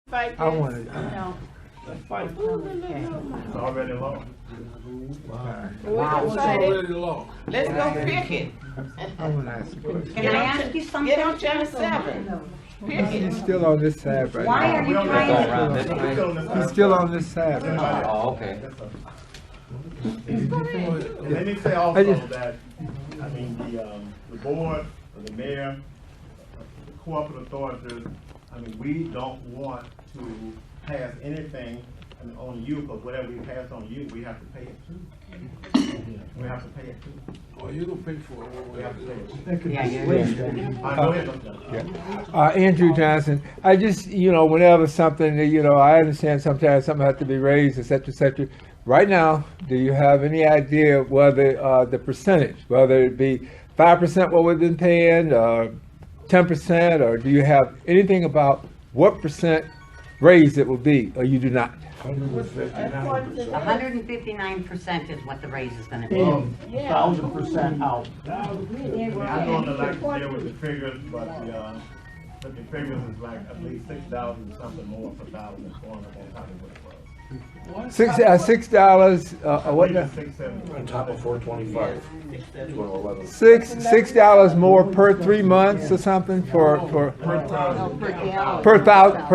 Fight this. I want to. No. Let's fight. It's already law. Wow. We Wow, can it's fight already it. law. Let's go pick it. I want to ask a question. Can I ask you something? Get on channel 7. Pick He's it. still on this side right Why now. are you trying this way. He's still on this side. Right? Oh, okay. Let me say also that, I mean, the board, or the mayor, the corporate authorities, I mean, we don't want to pass anything on you, because whatever we pass on you, we have to pay it too. We have to pay it too. Oh, you don't pay for it. We have to pay it. Yeah, yeah. Go ahead, Mr. Andrew Johnson, I just, whenever something, I understand sometimes something has to be raised, et cetera, et cetera. Right now, do you have any idea whether the percentage, whether it be 5% what we've been paying, 10%, or do you have anything about what percent raise it will be, or you do not? 159% is what the raise is gonna be. 1,000% out. I don't like to deal with the figures, but the figures is like at least 6,000 something more per thousand going up on top of what it was. $6, what now? 670. On top of 425. $6 more per 3 months or something for per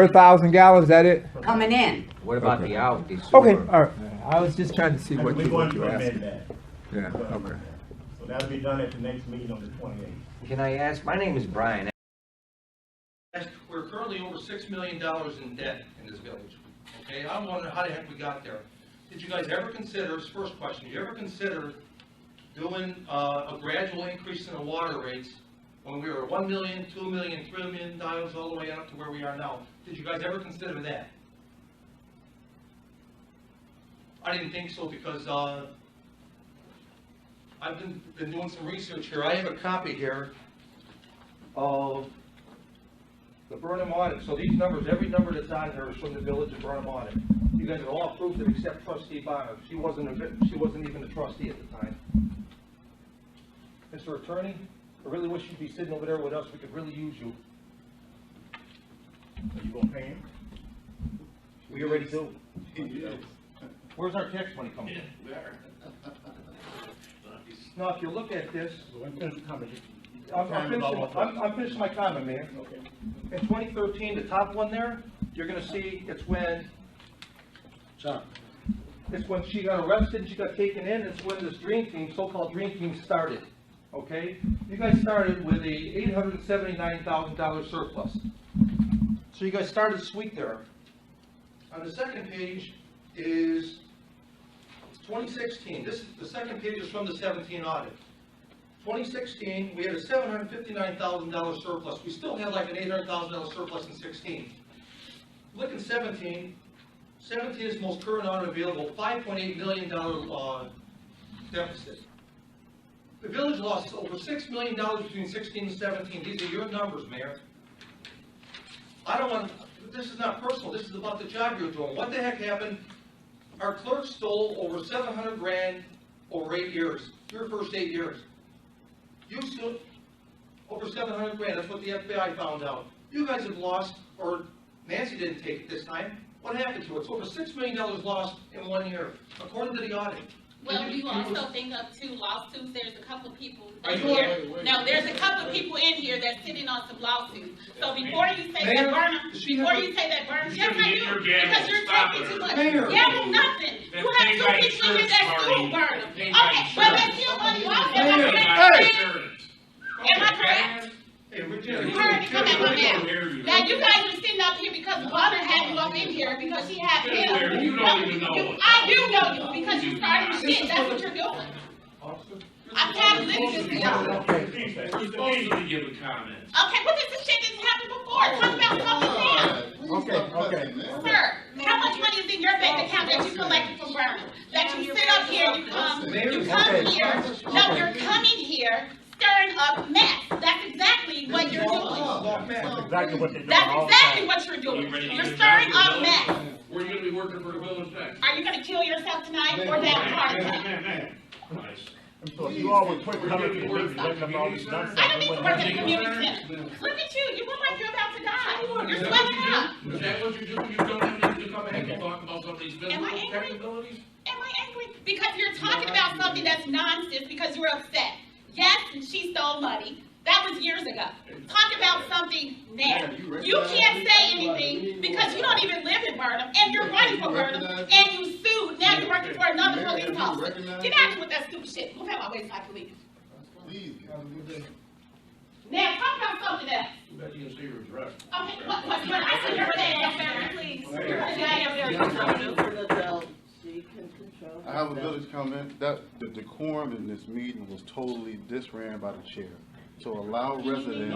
thousand gallons. Is that it? Coming in. What about Okay. the out? The Okay, sewer? all right. I was just trying to see what We're you going were to amend asking. that. Yeah. Okay. So that'll be done at the next meeting on the 28th. Can I ask, my name is Brian. We're currently over $6 million in debt in this village. Okay, I'm wondering how the heck we got there. Did you guys ever consider, this first question, did you ever consider doing a gradual increase in the water rates when we were $1 million, $2 million, $3 million all the way up to where we are now? Did you guys ever consider that? I didn't think so because I've been doing some research here. I have a copy here of the Burnham audit. So these numbers, every number that's on here is from the village of Burnham audit. You guys have all approved it except trustee Bonner. She wasn't even a trustee at the time. Mr. Attorney, I really wish you'd be sitting over there with us. We could really use you. Are you gonna pay him? We already do. Where's our tax money coming in? Now, if you look at this, I'm finishing my comment, Mayor. Okay. In 2013, the top one there, you're gonna see it's when she got arrested, she got taken in, it's when this dream team, so-called dream team started, okay? You guys started with a $879,000 surplus. So you guys started sweet there. On the second page is 2016. The second page is from the 17 audit. 2016, we had a $759,000 surplus. We still had like an $800,000 surplus in 16. Look in 17. 17 is the most current audit available, $5.8 million deficit. The village lost over $6 million between 16 and 17. These are your numbers, Mayor. This is not personal, this is about the job you're doing. What the heck happened? Our clerk stole over $700,000 over 8 years, your first 8 years. You stole over $700,000, that's what the FBI found out. You guys have lost, or Nancy didn't take it this time. What happened to it? It's over $6 million lost in 1 year, according to the audit. Well, you also think of 2 lawsuits. There's a couple of people Are you- here. No, there's a couple of people in here that's sitting on some lawsuits. So before you say Mayor, that Burnham, does she before have you say that Burnham, You yes shouldn't I get your do, gavel. because you're Stop talking it. too much. Mayor. Gavel nothing. That's You have paid 2 by people in here insurance, that Marty. sued Burnham. Paid by Okay, well insurance. let's hear one of you. Am I Paid correct? by Hey! insurance. Am I correct? Hey, You heard me come at my mouth. Now you guys are sitting up here because Bonner had you up in here because she had him. You don't even know us. I do know you because you started shit. That's what you're doing. I'm tired of listening to y'all. We're supposed to be giving comments. Okay, but this is shit that's happened before. Talk about something else. Okay. Sir, how much money is in your bank account that you collected from Burnham? That you sit up here, you come here, no, you're coming here stirring up mess. That's exactly what you're doing. That's exactly what they're doing. That's all the exactly time. what you're You doing. ready to You're get a stirring job up for the mess. village? Where are you gonna be working for the village next? Are you gonna kill yourself tonight or have a heart attack? Man. Nice. So you always quit coming to the meeting, letting them all these nonsense. I don't need to work at the community center. Look at you. You look like you're about to die. You're sweating up. Is that what you do when you don't have anything to come ahead and talk about somebody's Am I physical angry? capabilities? Am I angry? Because you're talking about something that's nonsense because you're upset. Yes, she stole money. That was years ago. Talk about something now. You can't say anything because you don't even live in Burnham and you're running for Burnham and you sued. Now you're working for another police officer. Get out of here with that stupid shit. Move out my way so I can leave. Now talk about something else. Too bad you can see your address. Okay, what's your, I see your name, please. You're the guy up there. I have a village comment that the decorum in this meeting was totally disran by the chair. To allow residents,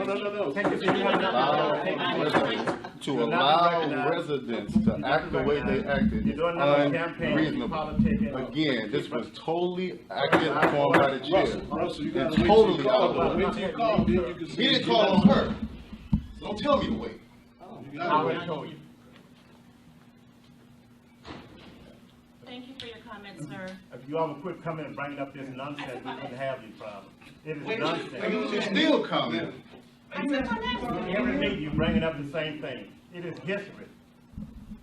to allow residents to act the way they acted is unreasonable. Again, this was totally acted upon by the chair. And totally out of order. He didn't call on her. Don't tell me to wait. I already told you. Thank you for your comments, sir. If you all would quit coming and bringing up this nonsense, we wouldn't have these problems. It is nonsense. You're still coming. Every meeting, you're bringing up the same thing. It is history.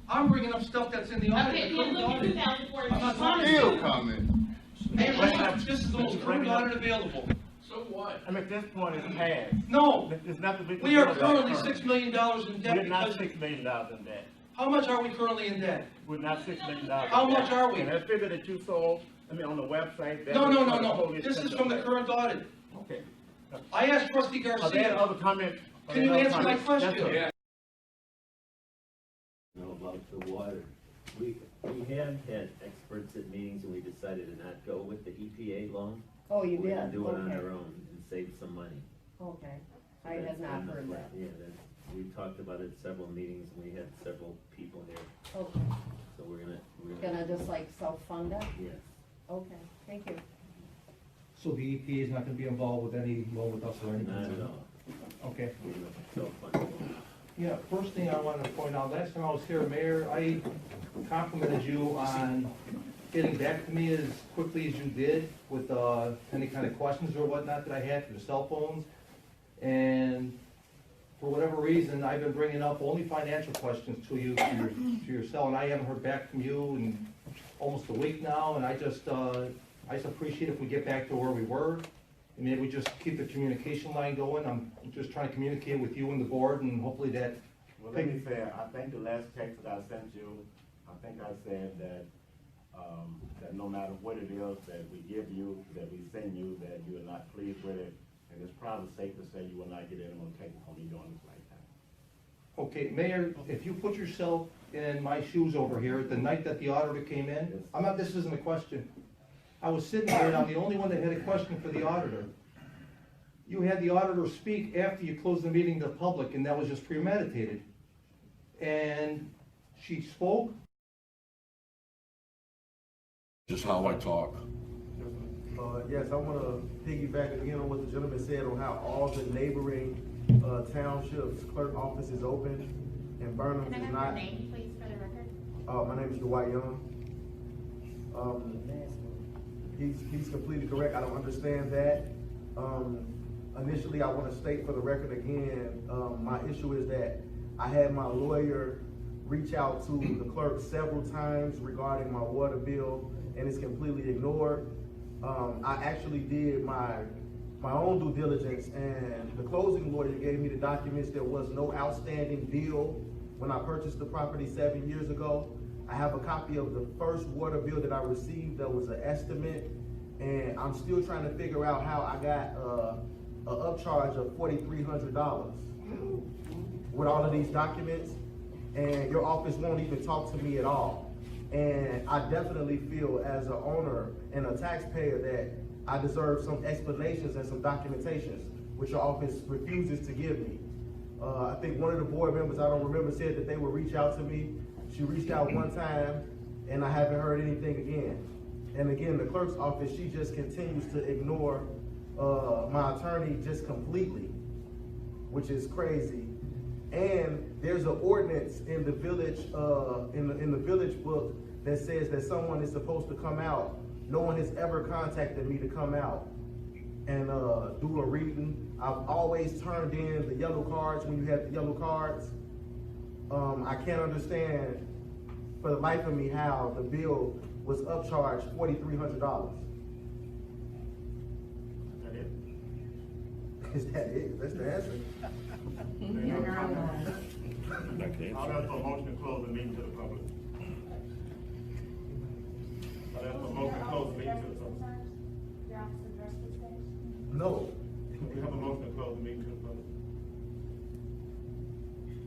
I'm bringing up stuff that's in the audit. Okay, the you current look at audit. 2014. I'm not talking Still about coming. it. This is the most current audit available. So what? I mean, at this point, it's past. No, It's not the big. we are currently $6 million in debt We're not because, $6 million in debt. how much are we currently in debt? We're not $6 million. How much are we? And that figure that you sold, on the website. No. This is from the current audit. Okay. I asked trustee Are there Garcia, other comments? can you answer my That's question? it. Know about the water. We have had experts at meetings and we decided to not go with the EPA loan. Oh, you We're did? gonna do it on Okay. our own and save some money. Okay. I That's had not been the heard plan. that. Yeah, we talked about it at several meetings and we had several people here, Okay. so we're gonna, Gonna just like self-fund it? yes. Okay, thank you. So the EPA is not gonna be involved with any loan with us or anything? Not at all. Okay. We're gonna self-fund it. Yeah, first thing I wanted to point out, last time I was here, Mayor, I complimented you on getting back to me as quickly as you did with, any kind of questions or whatnot that I had for the cell phones. And for whatever reason, I've been bringing up only financial questions to you, to your cell, and I haven't heard back from you in almost a week now, and I just appreciate if we get back to where we were, and maybe we just keep the communication line going. I'm just trying to communicate with you and the board, and hopefully that. Well, let me say, I think the last text that I sent you, I think I said that, that no matter what it is that we give you, that we send you, that you are not pleased with it, and it's probably safe to say you will not get anyone taken from me doing this like that. Okay, Mayor, if you put yourself in my shoes over here, the night that the auditor came in, this isn't a question. I was sitting there and I'm the only one that had a question for the auditor. You had the auditor speak after you closed the meeting to the public, and that was just premeditated. And she spoke. Just how I talk. Yes, I want to piggyback again on what the gentleman said on how all the neighboring townships clerk office is open and Burnham is not. Your name, please, for the record? My name is Dwight Young. He's completely correct. I don't understand that. Initially, I want to state for the record again, my issue is that I had my lawyer reach out to the clerk several times regarding my water bill, and it's completely ignored. I actually did my own due diligence, and the closing lawyer gave me the documents. There was no outstanding bill when I purchased the property 7 years ago. I have a copy of the first water bill that I received that was an estimate, and I'm still trying to figure out how I got an upcharge of $4,300 with all of these documents, and your office won't even talk to me at all. And I definitely feel as an owner and a taxpayer that I deserve some explanations and some documentations, which your office refuses to give me. I think one of the board members, I don't remember, said that they would reach out to me. She reached out one time, and I haven't heard anything again. And again, the clerk's office, she just continues to ignore my attorney just completely, which is crazy. And there's an ordinance in the village, in the village book that says that someone is supposed to come out. No one has ever contacted me to come out and do a reading. I've always turned in the yellow cards when you had the yellow cards. I can't understand for the life of me how the bill was upcharged $4,300. Is that it? That's the answer. I'll ask for a motion to close the meeting to the public. I'll ask for a motion to close the meeting to the public. No. We have a motion to close the meeting to the public.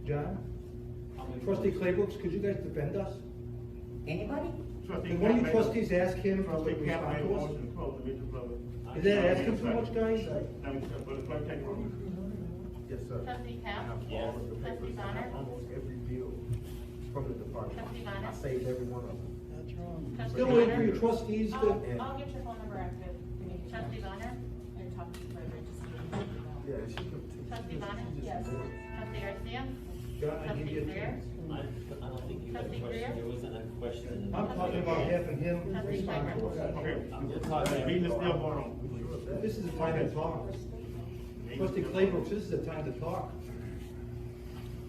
John? Trustee Claybrook, could you guys defend us? Anybody? Trustee Did one of you Cap made a- trustees ask him to Trustee Cap respond made a to us? motion to close the meeting to the public. Is that asking too much, guys? Let me, will the clerk take roll? Yes, sir. Trustee Cap? I have all of the Trustee papers. I have Bonner? almost every bill from the department. Trustee Bonner? I saved every one of them. Trustee Still waiting for Bonner? your trustees to, I'll get your phone number active. Trustee Bonner? You're talking to Yeah, she can. Trustee Bonner? Yes. Trustee Garcia? John, I give you a Trustee Greer? chance. I don't think you had a Trustee question, Greer? there wasn't a question. I'm talking about having him respond to us. Okay, We're the talking. meeting is still going on. This is the time to talk. Trustee Claybrook, this is the time to talk.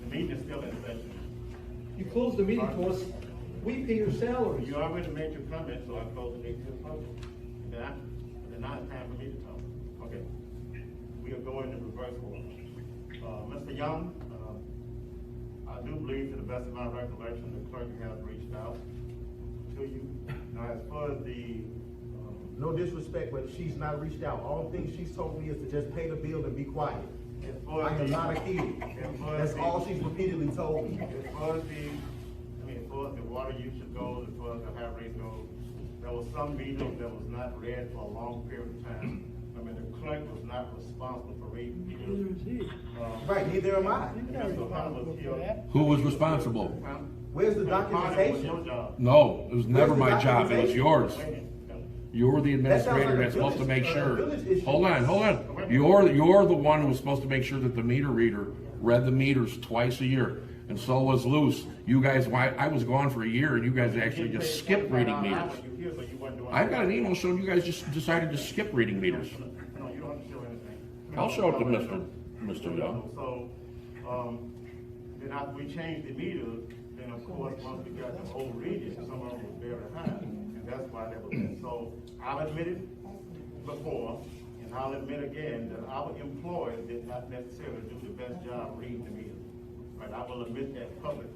The meeting is still in session. You closed the meeting to us, we pay your salaries. You already made your comment, so I close the meeting to the public. And then now it's time for me to talk. Okay. We are going in reverse order. Mr. Young, I do believe, to the best of my recollection, the clerk has reached out to you. Now, as far as the, No disrespect, but she's not reached out. All things she's told me is to just pay the bill and be quiet. as far I as am the, not a kid. That's all she's repeatedly told me. as far as the, as far as the water usage goes, as far as the high rate goes, there was some meters that was not read for a long period of time. The clerk was not responsible for reading meters. Right, neither am I. And Mr. Hunt was here. Who was responsible? Where's the It was your documentation? job. No, it was never my job, it was yours. Wait a minute. You're the That sounds administrator like a that's supposed to make village- sure. village issue. Hold on. You're the one who was supposed to make sure that the meter reader read the meters twice a year. And so was Luce. You guys, I was gone for a year and you guys actually just skipped reading meters. I've got an email showing you guys just decided to skip reading meters. No, you don't have to show anything. I'll show it to Mr. Young. So, then after we changed the meters, then of course, once we got the old readings, some of them was very high, and that's why that was there. So, I've admitted before, and I'll admit again, that our employees did not necessarily do the best job reading the meters. Right, I will admit that publicly.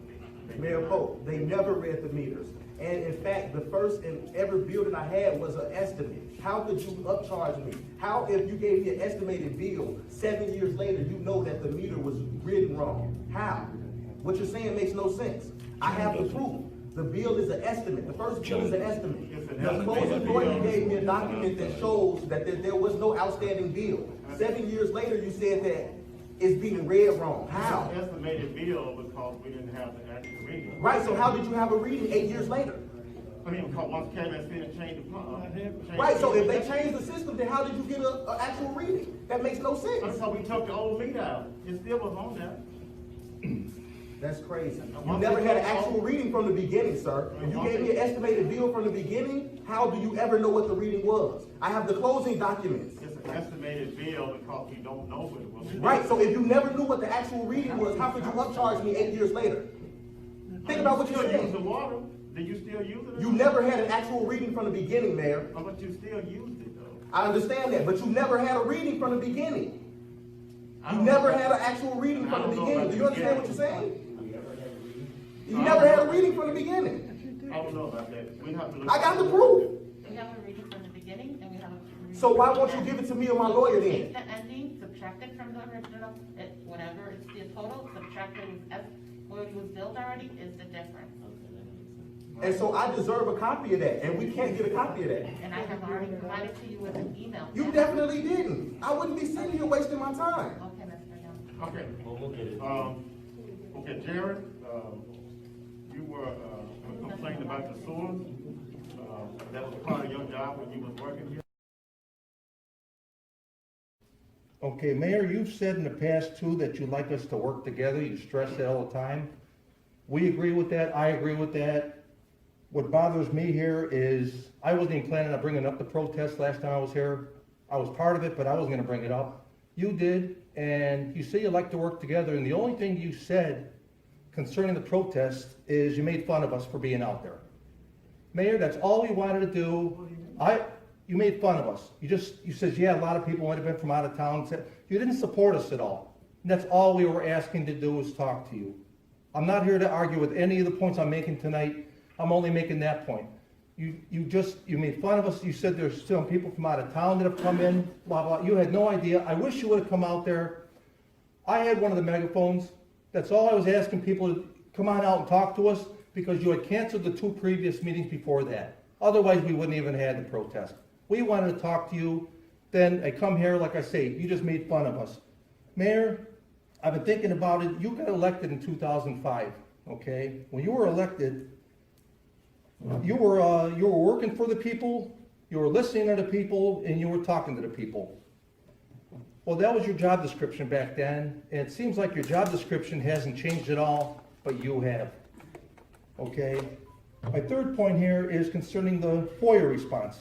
They Mayor did not. Polk, they never read the meters. And in fact, the first and every bill that I had was an estimate. How could you upcharge me? How, if you gave me an estimated bill, 7 years later, you know that the meter was written wrong? How? What you're saying makes no sense. I have the proof. The bill is an estimate. The first bill is an estimate. It's an The closing estimated lawyer bill. gave me a document that shows that there was no outstanding bill. 7 years later, you said that it's being read wrong. How? It's an estimated bill because we didn't have the actual reading. Right, so how did you have a reading 8 years later? I mean, because once Calumet City changed the. Right, so if they changed the system, then how did you get an actual reading? That makes no sense. That's how we took the old meter out. It still was on there. That's crazy. You never had an actual reading from the beginning, sir. If you gave me an estimated bill from the beginning, how do you ever know what the reading was? I have the closing documents. It's an estimated bill because we don't know what it was. Right, so if you never knew what the actual reading was, how could you upcharge me 8 years later? Think about what you're Still use the saying. water. Did you still use it? You never had an actual reading from the beginning, Mayor. But you still used it though. I understand that, but you never had a reading from the beginning. I You don't never know. had an actual reading I from the don't know beginning. about Do you understand what the you're saying? You I never don't had a know. reading from the beginning. I don't know about that. We have to look. I got the proof. We have a reading from the beginning, and we have a reading. So why won't you give it to me or my lawyer Take then? the ending, subtract it from the original, whatever it's the total, subtract what was billed already is the difference. And so I deserve a copy of that, and we can't get a copy of that. And I have already provided to you with an email. You definitely didn't. I wouldn't be sitting here wasting my time. Okay, Mr. Young. Okay. Well, we'll get it. Okay, Jared, you were complaining about the sewers. That was part of your job when you was working here. Okay, Mayor, you've said in the past too that you'd like us to work together. You stress that all the time. We agree with that. I agree with that. What bothers me here is I wasn't even planning on bringing up the protest last time I was here. I was part of it, but I wasn't gonna bring it up. You did, and you say you like to work together, and the only thing you said concerning the protest is you made fun of us for being out there. Mayor, that's all we wanted to do. You made fun of us. You said, yeah, a lot of people might have been from out of town. You didn't support us at all. And that's all we were asking to do was talk to you. I'm not here to argue with any of the points I'm making tonight. I'm only making that point. You made fun of us. You said there's some people from out of town that have come in, blah, blah. You had no idea. I wish you would have come out there. I had one of the megaphones. That's all I was asking people to come on out and talk to us because you had canceled the 2 previous meetings before that. Otherwise, we wouldn't even have had the protest. We wanted to talk to you. Then I come here, like I say, you just made fun of us. Mayor, I've been thinking about it. You got elected in 2005, okay? When you were elected, you were working for the people, you were listening to the people, and you were talking to the people. Well, that was your job description back then, and it seems like your job description hasn't changed at all, but you have, okay? My third point here is concerning the FOIA response.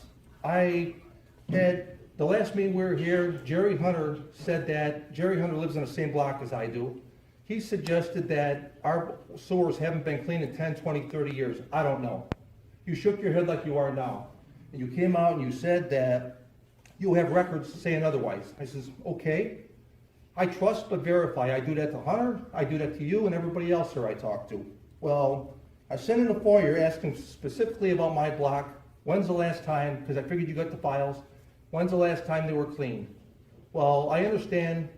The last meeting we were here, Jerry Hunter said that, Jerry Hunter lives in the same block as I do. He suggested that our sewers haven't been cleaned in 10, 20, 30 years. I don't know. You shook your head like you are now. And you came out and you said that you have records saying otherwise. I says, okay. I trust but verify. I do that to Hunter, I do that to you and everybody else here I talk to. Well, I sent in a FOIA asking specifically about my block. When's the last time, because I figured you got the files, when's the last time they were cleaned? Well, I understand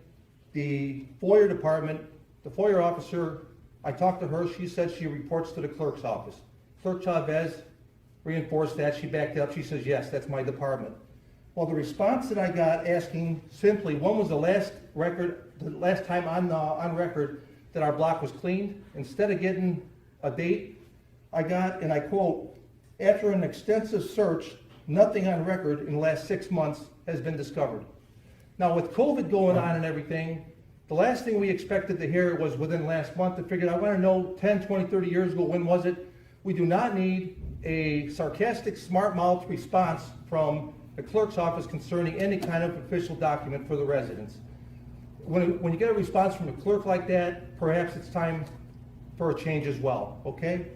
the FOIA department, the FOIA officer, I talked to her, she said she reports to the clerk's office. Clerk Chavez reinforced that, she backed up, she says, yes, that's my department. Well, the response that I got asking simply, when was the last time on record that our block was cleaned? Instead of getting a date, I got, and I quote, after an extensive search, nothing on record in the last 6 months has been discovered. Now with COVID going on and everything, the last thing we expected to hear was within last month. I figured I want to know 10, 20, 30 years ago, when was it? We do not need a sarcastic, smart-mouthed response from the clerk's office concerning any kind of official document for the residents. When you get a response from a clerk like that, perhaps it's time for a change as well, okay?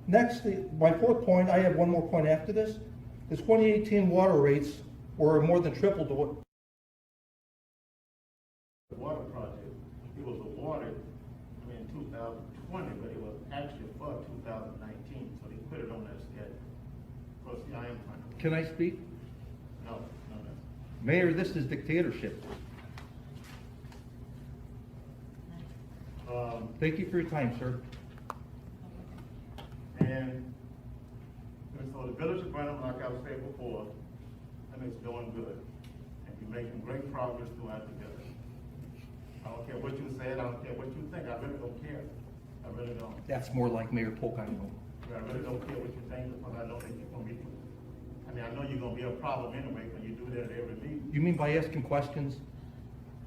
Next, my fourth point, I have one more point after this. The 2018 water rates were more than triple to what. The water project, it was awarded in 2020, but it was actually for 2019, so they put it on that schedule. Of course, I am trying to. Can I speak? No. Mayor, this is dictatorship. Thank you for your time, sir. And so the village of Burnham, like I was saying before, it's doing good. And you're making great progress throughout the village. I don't care what you said, I don't care what you think, I really don't care. I really don't. That's more like Mayor Polk, I know. I really don't care what you think, because I know that you're gonna be, I know you're gonna be a problem anyway, when you do that at every meeting. You mean by asking questions?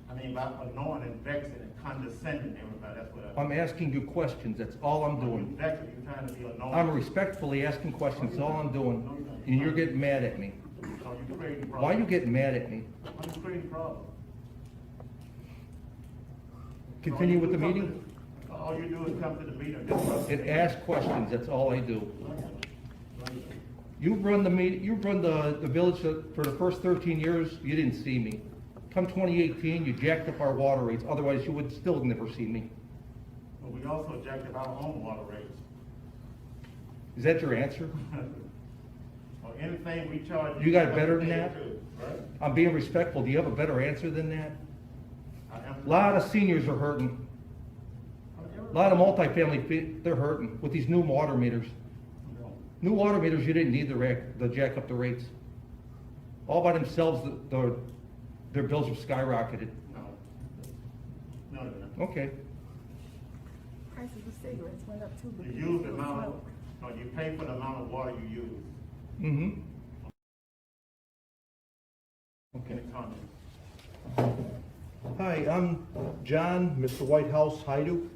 By annoying and vexing and condescending everybody, that's what I'm asking you questions, that's all I'm doing. You're vexing, you're trying to be annoying. I'm respectfully asking questions, that's all I'm doing. And you're getting mad at me. So you're creating problems. Why are you getting mad at me? I'm creating problems. Continue with the meeting? All you do is come to the meeting And ask questions, that's all I do. You run the meeting, you run the village for the first 13 years, you didn't see me. Come 2018, you jacked up our water rates, otherwise you would still never see me. But we also jacked up our own water rates. Is that your answer? Or anything we charge. You got it better than that? Right? I'm being respectful, do you have a better answer than that? A lot of seniors are hurting. A lot of multifamily, they're hurting with these new water meters. New water meters, you didn't need the jack up the rates. All by themselves, their bills have skyrocketed. No. Okay. Prices of cigarettes went up too. You use the amount, you pay for the amount of water you use. Mm-hmm. Okay. Comments? Hi, I'm John, Mr. White House, Haiduch.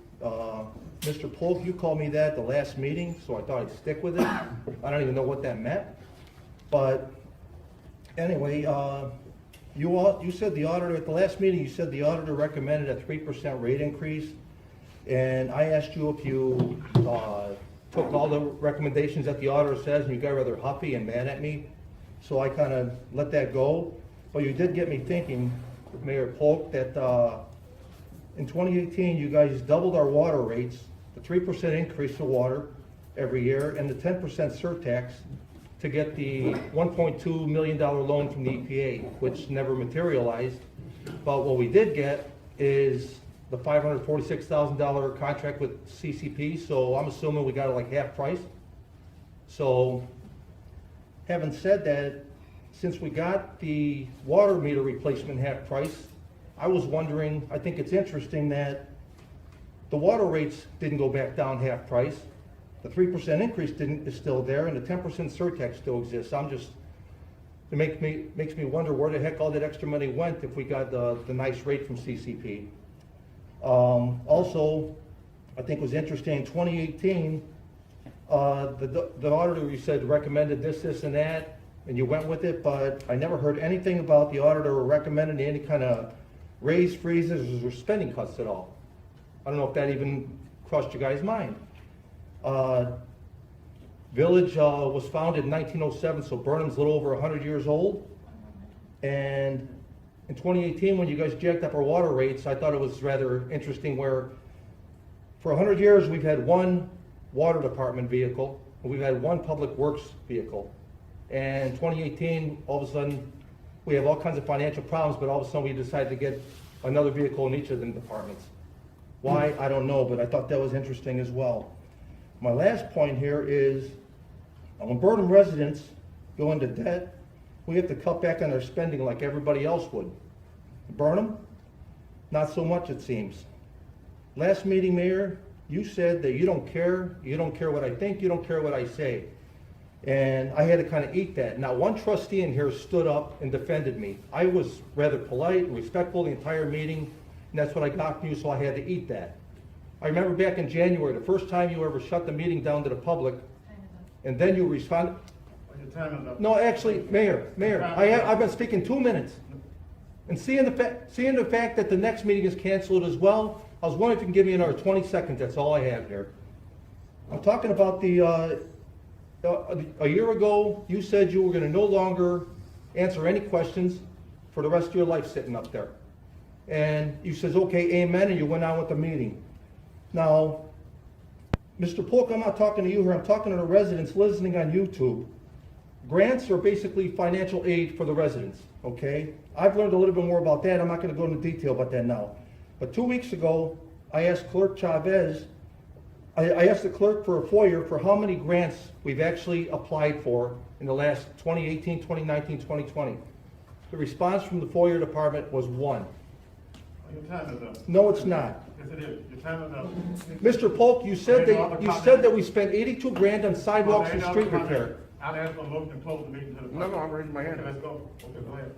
Mr. Polk, you called me that at the last meeting, so I thought I'd stick with it. I don't even know what that meant. But anyway, you said the auditor, at the last meeting, you said the auditor recommended a 3% rate increase. And I asked you if you, took all the recommendations that the auditor says, and you got rather huffy and mad at me. So I kinda let that go. But you did get me thinking, Mayor Polk, that, in 2018, you guys doubled our water rates, the 3% increase to water every year, and the 10% surtax to get the $1.2 million loan from the EPA, which never materialized. But what we did get is the $546,000 contract with CCP, so I'm assuming we got it like half price. So, having said that, since we got the water meter replacement half price, I was wondering, I think it's interesting that the water rates didn't go back down half price. The 3% increase is still there, and the 10% surtax still exists. It makes me wonder where the heck all that extra money went if we got the nice rate from CCP. Also, I think was interesting, in 2018, the auditor, you said, recommended this, and that, and you went with it, but I never heard anything about the auditor recommending any kind of raise, freezes, or spending cuts at all. I don't know if that even crossed your guys' mind. Village was founded in 1907, so Burnham's a little over 100 years old. And in 2018, when you guys jacked up our water rates, I thought it was rather interesting where for 100 years we've had one water department vehicle, and we've had one public works vehicle. And in 2018, all of a sudden, we have all kinds of financial problems, but all of a sudden we decided to get another vehicle in each of the departments. Why, I don't know, but I thought that was interesting as well. My last point here is, when Burnham residents go into debt, we have to cut back on our spending like everybody else would. Burnham, not so much it seems. Last meeting, Mayor, you said that you don't care what I think, you don't care what I say. And I had to kind of eat that. Now, one trustee in here stood up and defended me. I was rather polite and respectful the entire meeting, and that's what I got from you, so I had to eat that. I remember back in January, the first time you ever shut the meeting down to the public, and then you responded. Your time is up. No, actually, Mayor, I've been speaking 2 minutes. And seeing the fact that the next meeting is canceled as well, I was wondering if you can give me another 20 seconds, that's all I have here. I'm talking about a year ago, you said you were gonna no longer answer any questions for the rest of your life sitting up there. And you says, okay, amen, and you went on with the meeting. Now, Mr. Polk, I'm not talking to you here, I'm talking to the residents listening on YouTube. Grants are basically financial aid for the residents, okay? I've learned a little bit more about that, I'm not gonna go into detail about that now. But 2 weeks ago, I asked Clerk Chavez, I asked the clerk for a FOIA for how many grants we've actually applied for in the last 2018, 2019, 2020. The response from the FOIA department was 1. Your time is up. No, it's not. Yes, it is. Your time is up. Mr. Polk, you said that we spent 82 grand on sidewalks and street repair. I'll ask for a motion to close the meeting to the public. No, I'm raising my hand. Okay, let's go. Okay, go ahead.